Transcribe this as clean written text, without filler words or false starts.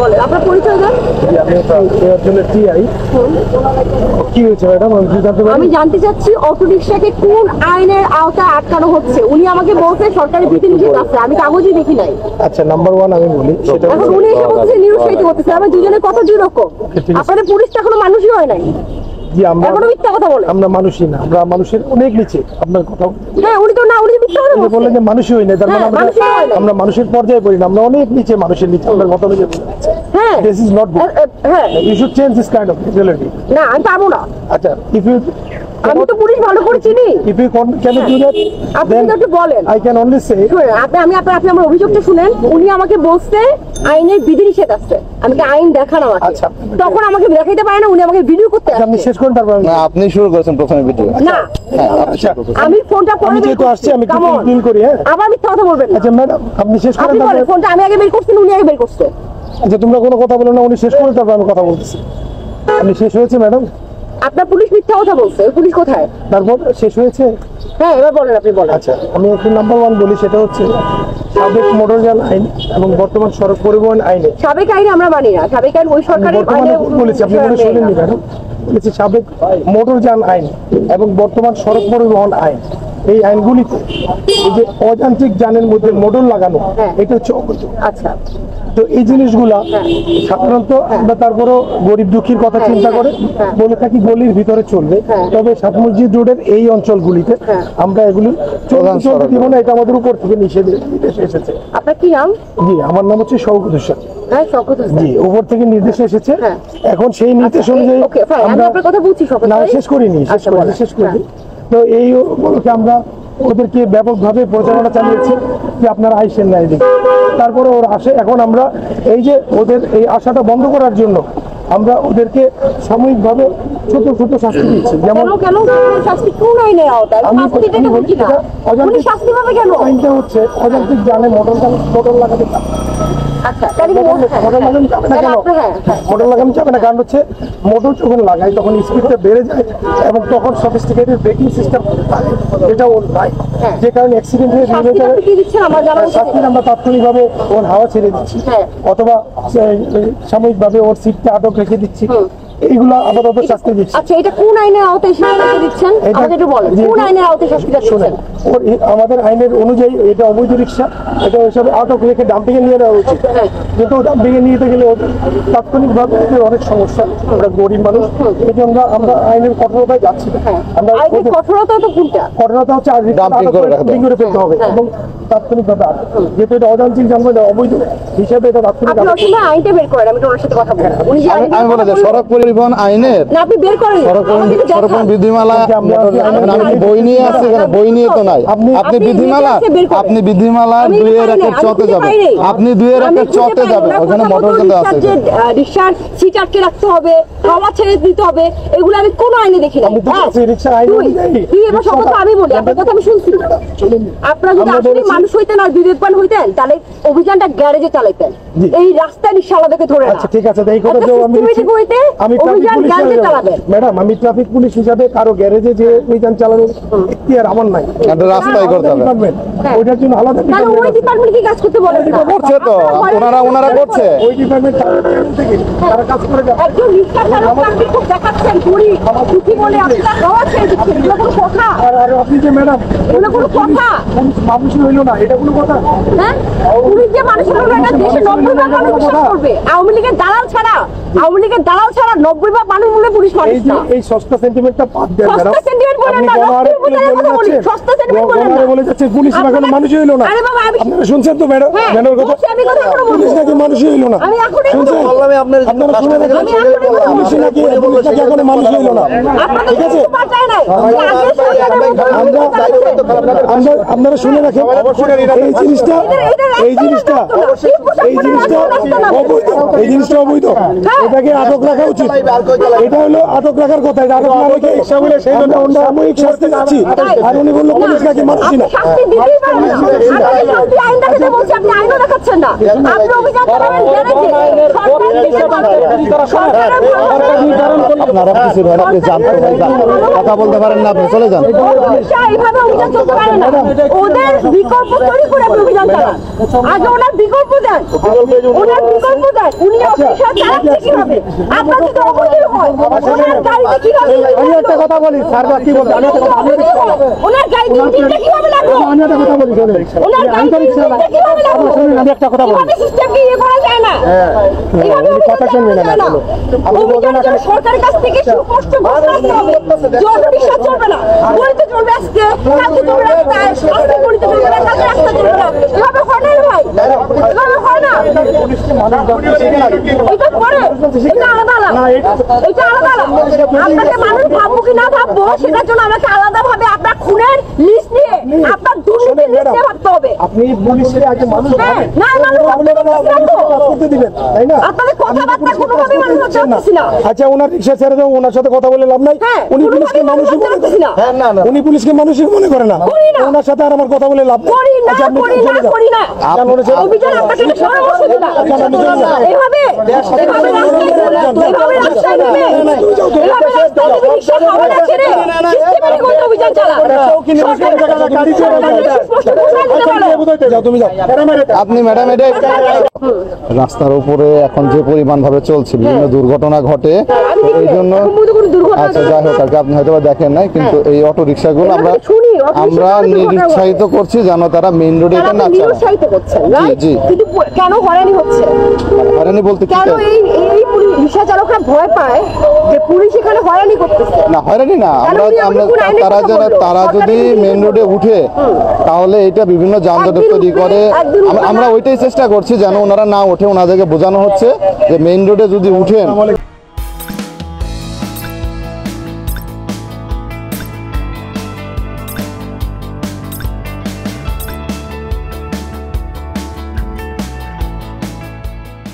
বলেন আপনার পরিচয় দেন। আমি জানতে চাচ্ছি অটো রিকশাকে কোন আইনের আওতায় আটকানো হচ্ছে? উনি আমাকে বলছে সরকারি বিধিনিষেধ আছে, আমি কাগজই দেখি নাই। আচ্ছা, নাম্বার 1 আমি বলি, সেটা এখন উনি এসে বলছে নিরুৎসাহিত করতেছে। আমরা দুজনের কথা দুই রকম। আপনাদের পুলিশ তো এখনো মানুষই হয় নাই। জি, আমরা এখনো মিথ্যা কথা বলে। আমরা মানুষই না, আমরা মানুষের অনেক নিচে। আপনার কথা হ্যাঁ, উনি তো না, উনি মিথ্যা কথা বলছেন। বললেন যে মানুষই হই না, তার মানে আমরা মানুষের পর্যায়ে পড়ি না, আমরা অনেক নিচে, মানুষের নিচে। আপনার কথা অনুযায়ী হ্যাঁ, দিস ইজ নট গুড। হ্যাঁ, you should change this kind of mentality. না আমি পাবো না। আচ্ছা, ইফ ইউ আমি তো পুলিশ ভালো করে চিনি। If you can do that, আপনি then একটু বলেন। I can only say আপনি আমার অভিযোগটা শুনেন। উনি আমাকে বলছে আইনের বিধিনিষেধ আছে, আমাকে আইন দেখান আমাকে। আচ্ছা, তখন আমাকে দেখাইতে পারে না, উনি আমাকে ভিডিও করতে আসছে। আপনি শেষ করুন, তারপর না, আপনি শুরু করেছেন প্রথমে ভিডিও। না, আচ্ছা, আমি ফোনটা পরে আমি যেহেতু আসছি, আমি একটু ডিল করি। হ্যাঁ, আবার মিথ্যা কথা বলবেন না। আচ্ছা ম্যাডাম, আপনি শেষ করেন। আপনি বলেন, ফোনটা আমি আগে বের করছি, উনি আগে বের করছে। আচ্ছা, তোমরা কোনো কথা বলো না, উনি শেষ করে তারপর আমি কথা বলতেছি। আপনি শেষ হয়েছে ম্যাডাম? আপনার পুলিশ মিথ্যা কথা বলছে, ওই পুলিশ কোথায়? তারপর শেষ হয়েছে? হ্যাঁ, এবার বলেন, আপনি বলেন। আচ্ছা, আমি একটু নাম্বার 1 বলি, সেটা হচ্ছে সাবেক মোটরযান আইন এবং বর্তমান সড়ক পরিবহন আইনে। সাবেক আইন আমরা মানি না, সাবেক আইন ওই সরকারের বর্তমানে বলেছি, আপনি কোনো শুনেননি ম্যাডাম? বলেছি সাবেক মোটরযান আইন এবং বর্তমান সড়ক পরিবহন আইন, এই আইনগুলিতে এই যে অযান্ত্রিক যানের মধ্যে মোটর লাগানো, এটা হচ্ছে অবৈধ। আচ্ছা, তো এই জিনিসগুলা সাধারণত আমরা তারপরও গরিব দুঃখীর কথা চিন্তা করে বলে থাকি গলির ভিতরে চলবে, তবে সাত মসজিদ রোডের এই অঞ্চলগুলিতে আমরা এগুলি চলতে দিব না। এটা আমাদের উপর থেকে নিষেধ এসেছে। আপনার কি নাম? জি, আমার নাম হচ্ছে শওকত হোসেন। হ্যাঁ, শওকত হোসেন। জি, উপর থেকে নির্দেশ এসেছে। এখন সেই নির্দেশ অনুযায়ী আমরা আপনার কথা বুঝছি। শওকত না, শেষ করিনি, শেষ করিনি। তো এই উপলক্ষে আমরা ওদেরকে ব্যাপকভাবে প্রচারণা চালিয়েছি যে আপনারা আইসেন না এদিকে। তারপরে ওরা আসে। এখন আমরা এই যে ওদের এই আশাটা বন্ধ করার জন্য আমরা ওদেরকে সাময়িকভাবে ছোট ছোট শাস্তি দিচ্ছি। যেমন শাস্তি কোন আইনের আওতায়? আইনটা হচ্ছে অযান্ত্রিক যানে মোটর লাগাতে মোটর লাগানো যাবে না। কারণ হচ্ছে মোটর যখন লাগাই তখন স্পিডটা বেড়ে যায় এবং তখন সফিস্টিকেটেড ব্রেকিং সিস্টেম এটা ওর নাই, যে কারণে অ্যাক্সিডেন্ট হয়ে শাস্তি আমরা তাৎক্ষণিকভাবে ওর হাওয়া ছেড়ে দিচ্ছি, অথবা সাময়িকভাবে ওর সিটটা আটক রেখে দিচ্ছি। এইগুলো আপাতত শাস্তি দিচ্ছি। আচ্ছা, এটা কোন আইনের আওতায় শাস্তি দিচ্ছেন? আমাদের একটু বলেন, কোন আইনের আওতায় শাস্তি দিচ্ছেন? আমাদের আইনের অনুযায়ী এটা অবৈধ রিক্সা, এটা হিসাবে আটক রেখে ডাম্পিং এ নিয়ে নেওয়া উচিত। কিন্তু ডাম্পিং এ নিয়ে গেলে তাৎক্ষণিকভাবে ওদের অনেক সমস্যা। আমরা গরিব মানুষ, এই জন্য আমরা আইনের কঠোরতায় যাচ্ছি। কঠোরতা তো কোনটা? কঠোরতা হচ্ছে ডাম্পিং করে ফেলতে হবে এবং তাৎক্ষণিকভাবে যেহেতু এটা অযান্ত্রিক যানবাহন অবৈধ হিসাবে এটা তাৎক্ষণিক আইনটা বের করেন। আমি ওনার সাথে কথা বলবো। আমি বলে যে সড়ক পরিবহন আইনের আপনি বের করেন সড়ক পরিবহন বিধিমালা। আমি বই নিয়ে আসছি, এখানে বই নিয়ে তো নাই। আপনি বিধিমালা 2-1 চতে যাবেন, আপনি 2-1 চতে যাবেন, ওখানে মোটরযান আছে। রিকশার সিট আটকে রাখতে হবে, হাওয়া ছেড়ে দিতে হবে, এগুলো আমি কোন আইনে দেখি না। আমি বলি, আপনার কথা আমি শুনছি। আপনারা যদি আসলে মানুষ হইতেন আর বিবেকবান হইতেন, তাহলে অভিযানটা গ্যারেজে চালাইতেন, এই রাস্তায় রিকশাওয়ালাদেরকে ধরে। আচ্ছা, ঠিক আছে, এই কথা ম্যাডাম, আমি ট্রাফিক পুলিশ হিসাবে কারো গ্যারেজে যে অভিযান চালানোর ইখতিয়ার আমার নাই। রাস্তায় করতে হবে, ওইটার জন্য আলাদা ওই ডিপার্টমেন্ট কি কাজ করতে বলে? করছে তো, ওনারা করছে। ওই ডিপার্টমেন্ট থেকে তারা কাজ করে যাবে। একজন রিকশা চালক আপনি খুব দেখাচ্ছেন পুরি খুশি বলে আপনারা গাওয়া ছেড়ে দিচ্ছেন, এগুলো কোনো কথা? আর আপনি যে ম্যাডাম, এগুলো কোনো কথা? মানুষই হইলো না, এটা কোনো কথা? হ্যাঁ, পুলিশ যে মানুষ হলো না, দেশে 90% মানুষ বিশ্বাস করবে। আওয়ামী লীগের দালাল ছাড়া 90% মানুষ বলে পুলিশ মানুষ না। এই সস্তা সেন্টিমেন্টটা বাদ দেন ম্যাডাম। সস্তা সেন্টিমেন্ট বলেন না, সস্তা সেন্টিমেন্ট বলেন না। বলে যাচ্ছে পুলিশ নাকি মানুষই হইলো না। আরে বাবা, আপনারা শুনছেন তো ম্যাডাম, ম্যাডাম কথা, আমি কথা বলবো, পুলিশ নাকি মানুষই হইলো না। আমি এখনই বললাম, আপনারা শুনে রাখেন, পুলিশ নাকি এখন মানুষই হইলো না। ঠিক আছে, আপনারা শুনে রাখেন, এই জিনিসটা অবৈধ, এটাকে আটক রাখা উচিত। এটা হলো আটক রাখার কথা, এটা আটক না রেখে সেই জন্য আমরা সাময়িক শাস্তি যাচ্ছি। আর উনি বললো পুলিশ নাকি মানুষই না। আপনারা কিছু আপনি জানতে কথা বলতে পারেন না, আপনি চলে যান। এইভাবে অভিযান চলতে পারে না, ওদের বিকল্প তৈরি করে অভিযান চালান। আগে ওনার বিকল্প বিকল্প দেন, ওনার বিকল্প দেন। উনি অফিসার চালাচ্ছে কিভাবে? আপনার যদি অবৈধ হয় ওনার গাড়িতে কিভাবে? আমি একটা কথা বলি স্যার কি বলতে আমি একটা কথা বলি ওনার গাড়িতে ইঞ্জিনটা কিভাবে লাগলো? আমি একটা কথা বলি শুনুন ওনার গাড়িতে ইঞ্জিনটা কিভাবে লাগলো? শুনুন আমি একটা কথা বলি কিভাবে সিস্টেমকে ইয়ে করা যায় না? এইভাবে উনি কথা শুনবেন না না। অভিযানের জন্য সরকারের কাছ থেকে সুস্পষ্ট ঘোষণা আসতে হবে যে অটোরিকশা চলবে না, গলিতে চলবে আজকে, কালকে চলবে রাস্তায়, আজকে গলিতে চলবে না, কালকে রাস্তা চলবে না। এভাবে হয় না রে ভাই, এভাবে হয় না। এটা পরে এটা আলাদা আলাদা, এটা আলাদা আলাদা। আপনাকে মানুষ ভাববো কি না ভাববো সেটার জন্য আমাকে আলাদা ভাবে আপনার খুনের লিস্ট নিয়ে আপনার দুর্নীতির লিস্ট নিয়ে ভাবতে হবে। আপনি পুলিশের আগে মানুষ হ্যাঁ, না মানুষ করতে দিবেন তাই না আপনাদের কথাবার্তা কোনোভাবেই মানুষ হচ্ছে না। আচ্ছা ওনার রিক্সা ছেড়ে দাও ওনার সাথে কথা বলে লাভ নাই হ্যাঁ, উনি পুলিশকে কোনোভাবেই মানুষই মনে হচ্ছে করে না। উনি পুলিশকে মানুষই মনে করে না করি না। ওনার সাথে আর আমার কথা বলে লাভ নেই করি না, আচ্ছা, আপনি করি না, চলে যান। করি না। কেন উনি চলে যান? অভিযান আপনাকে একটা পরামর্শ দিলাম। এভাবে এভাবে রাস্তায় নেমে এভাবে রাস্তায় নেমে রিক্সা খাওয়া না ছেড়ে সিস্টেমেটিক কোনো অভিযান চালান। স্পষ্ট ঘোষণা দিতে বলো। যাও তুমি যাও আপনি ম্যাডাম এটা রাস্তার উপরে এখন যে পরিমাণ ভাবে চলছে বিভিন্ন দুর্ঘটনা ঘটে আমি দেখি এই জন্য এখন মধ্যে কোনো দুর্ঘটনা আচ্ছা যাই হোক আর কি, আপনি হয়তো বা দেখেন নাই কিন্তু এই অটো রিক্সাগুলো আমরা শুনি, অটো আমরা রিকশাগুলো তো নিরুৎসাহিত করছি যেন তারা মেইন রোডে এটা তারা না আপনি চালায়। নিরুৎসাহিত করছেন, right? জি। কিন্তু কেন হয়রানি হচ্ছে? হয়রানি বলতে কি কেন এই এই রিক্সা চালকরা ভয় পায় যে পুলিশ এখানে হয়রানি করতেছে? না হয়রানি না আমরা উনি আমরা কোন আইনের তারা কথা যেন বললো? তারা যদি সরকারি মেইন রোডে উঠে তাহলে এটা বিভিন্ন যানজটের একদিন তৈরি উঠবে, করে একদিন উঠবে আমরা না। ওইটাই চেষ্টা করছি যেন ওনারা না ওঠে ওনাদেরকে বোঝানো হচ্ছে যে মেইন রোডে যদি উঠেন